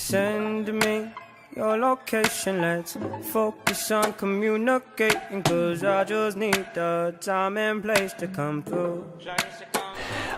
Send me your location, let's focus on communicating, cause I just need the time and place to come through.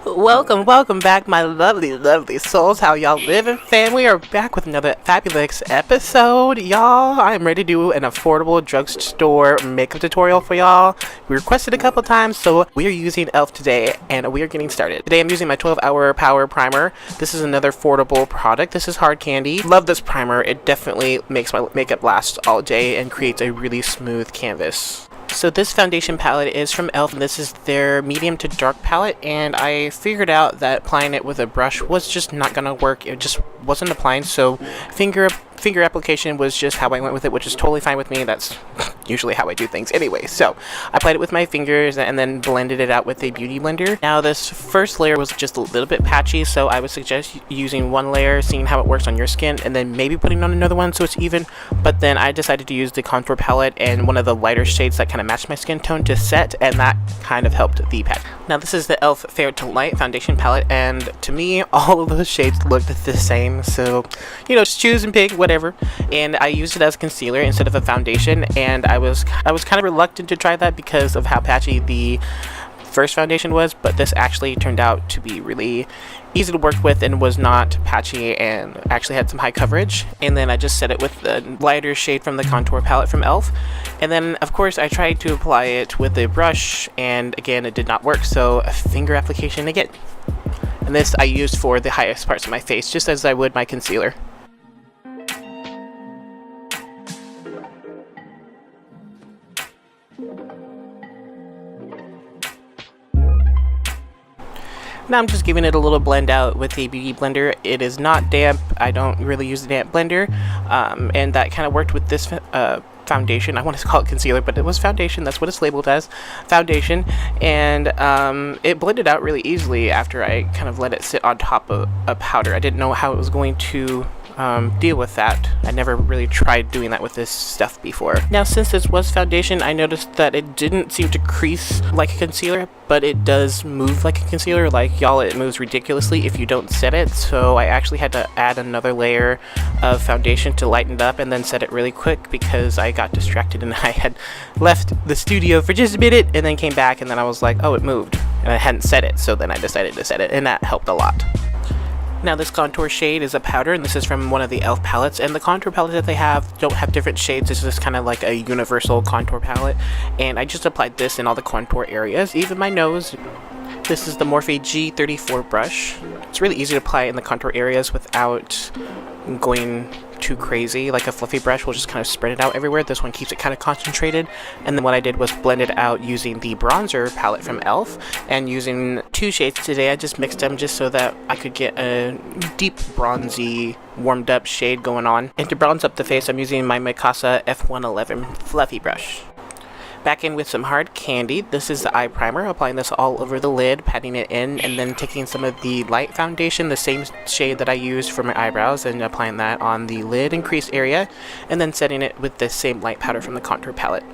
Welcome back, my lovely souls. How y'all living, fam? We are back with another fabulous episode, y'all. I'm ready to do an affordable drugstore makeup tutorial for y'all. We requested a couple times, so we are using E.L.F today, and we are getting started. Today I'm using my 12-hour power primer. This is another affordable product. This is hard candy. Love this primer. It definitely makes my makeup last all day and creates a really smooth canvas. So this foundation palette is from E.L.F, and this is their medium to dark palette, and I figured out that applying it with a brush was just not gonna work. It just wasn't applying, so finger application was just how I went with it, which is totally fine with me. That's usually how I do things anyway. So I applied it with my fingers and then blended it out with a beauty blender. Now this first layer was just a little bit patchy, so I would suggest using one layer, seeing how it works on your skin, and then maybe putting on another one so it's even. But then I decided to use the contour palette and one of the lighter shades that kind of matched my skin tone to set, and that kind of helped the patch. Now this is the E.L.F Fair to Light foundation palette, and to me all of those shades looked the same, so you know, just choose and pick whatever. And I used it as concealer instead of a foundation, and I was kind of reluctant to try that because of how patchy the first foundation was, but this actually turned out to be really easy to work with and was not patchy and actually had some high coverage. And then I just set it with the lighter shade from the contour palette from E.L.F, and then of course I tried to apply it with a brush, and again it did not work, so a finger application again. And this I used for the highest parts of my face, just as I would my concealer. Now I'm just giving it a little blend out with a beauty blender. It is not damp. I don't really use the damp blender, and that kind of worked with this foundation. I want to call it concealer, but it was foundation. That's what it's labeled as, foundation. And it blended out really easily after I kind of let it sit on top of a powder. I didn't know how it was going to deal with that. I never really tried doing that with this stuff before. Now since this was foundation, I noticed that it didn't seem to crease like a concealer, but it does move like a concealer. Like y'all, it moves ridiculously if you don't set it, so I actually had to add another layer of foundation to lighten it up and then set it really quick because I got distracted and I had left the studio for just a minute and then came back, and then I was like, oh, it moved, and I hadn't set it, so then I decided to set it, and that helped a lot. Now this contour shade is a powder, and this is from one of the E.L.F palettes, and the contour palettes that they have don't have different shades. It's just kind of like a universal contour palette, and I just applied this in all the contour areas, even my nose. This is the Morphe G34 brush. It's really easy to apply in the contour areas without going too crazy. Like a fluffy brush will just kind of spread it out everywhere. This one keeps it kind of concentrated. And then what I did was blend it out using the bronzer palette from E.L.F, and using two shades today. I just mixed them just so that I could get a deep bronzy warmed up shade going on. And to bronze up the face, I'm using my Mikasa F111 fluffy brush. Back in with some hard candy. This is the eye primer. Applying this all over the lid, patting it in, and then taking some of the light foundation, the same shade that I used for my eyebrows, and applying that on the lid and crease area, and then setting it with the same light powder from the contour palette.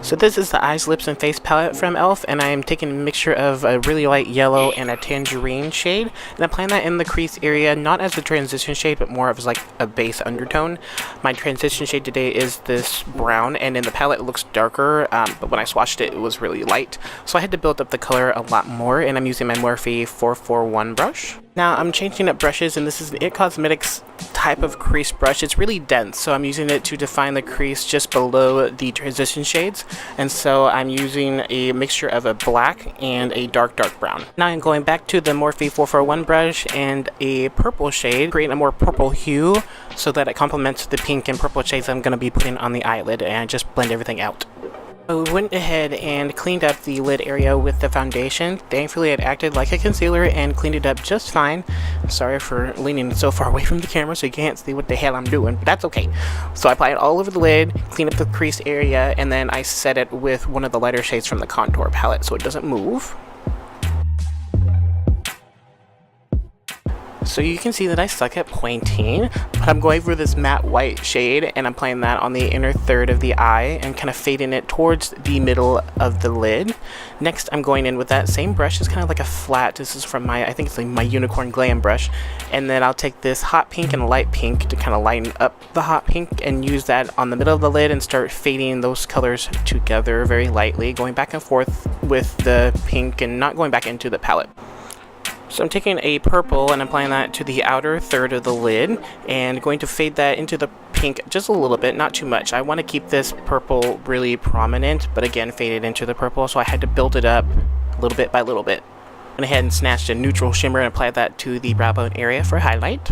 So this is the eyes, lips, and face palette from E.L.F, and I am taking a mixture of a really light yellow and a tangerine shade, and applying that in the crease area, not as a transition shade, but more of like a base undertone. My transition shade today is this brown, and in the palette it looks darker, but when I swatched it, it was really light. So I had to build up the color a lot more, and I'm using my Morphe 441 brush. Now I'm changing up brushes, and this is the IT Cosmetics type of crease brush. It's really dense, so I'm using it to define the crease just below the transition shades, and so I'm using a mixture of a black and a dark brown. Now I'm going back to the Morphe 441 brush and a purple shade, creating a more purple hue so that it complements the pink and purple shades I'm going to be putting on the eyelid, and just blend everything out. I went ahead and cleaned up the lid area with the foundation. Thankfully it acted like a concealer and cleaned it up just fine. Sorry for leaning so far away from the camera so you can't see what the hell I'm doing, but that's okay. So I applied it all over the lid, cleaned up the crease area, and then I set it with one of the lighter shades from the contour palette so it doesn't move. So you can see that I suck at pointing, but I'm going for this matte white shade and I'm applying that on the inner third of the eye and kind of fading it towards the middle of the lid. Next, I'm going in with that same brush. It's kind of like a flat. This is from I think it's like my Unicorn Glam brush. And then I'll take this hot pink and light pink to kind of lighten up the hot pink and use that on the middle of the lid and start fading those colors together very lightly, going back and forth with the pink and not going back into the palette. So I'm taking a purple and applying that to the outer third of the lid and going to fade that into the pink just a little bit, not too much. I want to keep this purple really prominent, but again fade it into the purple, so I had to build it up little bit by little bit. Went ahead and snatched a neutral shimmer and applied that to the brow bone area for highlight.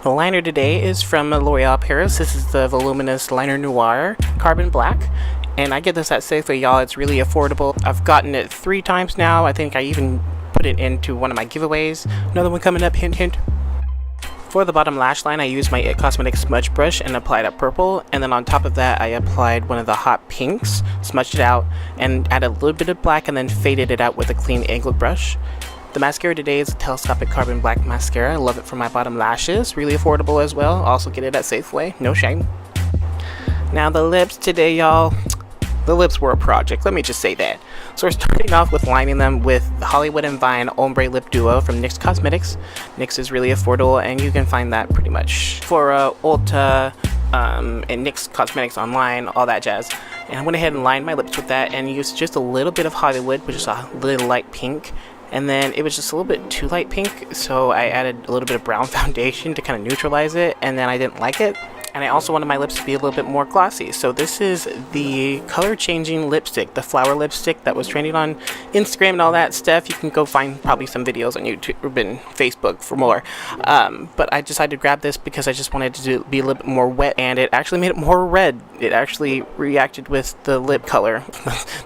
The liner today is from L'Oreal Paris. This is the Voluminous Liner Noir Carbon Black. And I get this at Safeway, y'all. It's really affordable. I've gotten it 3 times now. I think I even put it into one of my giveaways. Another one coming up, hint hint. For the bottom lash line, I used my IT Cosmetics smudge brush and applied a purple, and then on top of that I applied one of the hot pinks, smudged it out, and added a little bit of black and then faded it out with a clean angled brush. The mascara today is a Telescopic Carbon Black Mascara. I love it for my bottom lashes. Really affordable as well. Also get it at Safeway, no shame. Now the lips today, y'all. The lips were a project, let me just say that. So we're starting off with lining them with Hollywood and Vine Ombre Lip Duo from NYX Cosmetics. NYX is really affordable and you can find that pretty much for Ulta and NYX Cosmetics online, all that jazz. And I went ahead and lined my lips with that and used just a little bit of Hollywood, which is a little light pink. And then it was just a little bit too light pink, so I added a little bit of brown foundation to kind of neutralize it, and then I didn't like it. And I also wanted my lips to be a little bit more glossy. So this is the color changing lipstick, the flower lipstick that was trending on Instagram and all that stuff. You can go find probably some videos on YouTube and Facebook for more. But I decided to grab this because I just wanted to be a little bit more wet, and it actually made it more red. It actually reacted with the lip color.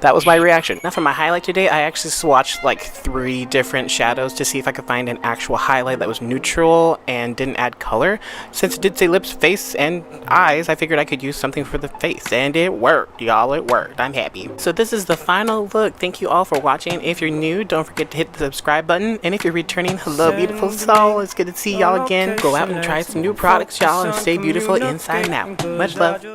That was my reaction. Now for my highlight today, I actually swatched like 3 different shadows to see if I could find an actual highlight that was neutral and didn't add color. Since it did say lips, face, and eyes, I figured I could use something for the face, and it worked, y'all. It worked. I'm happy. So this is the final look. Thank you all for watching. If you're new, don't forget to hit the subscribe button, and if you're returning, hello beautiful soul. It's good to see y'all again. Go out and try some new products, y'all, and stay beautiful inside and out. Much love.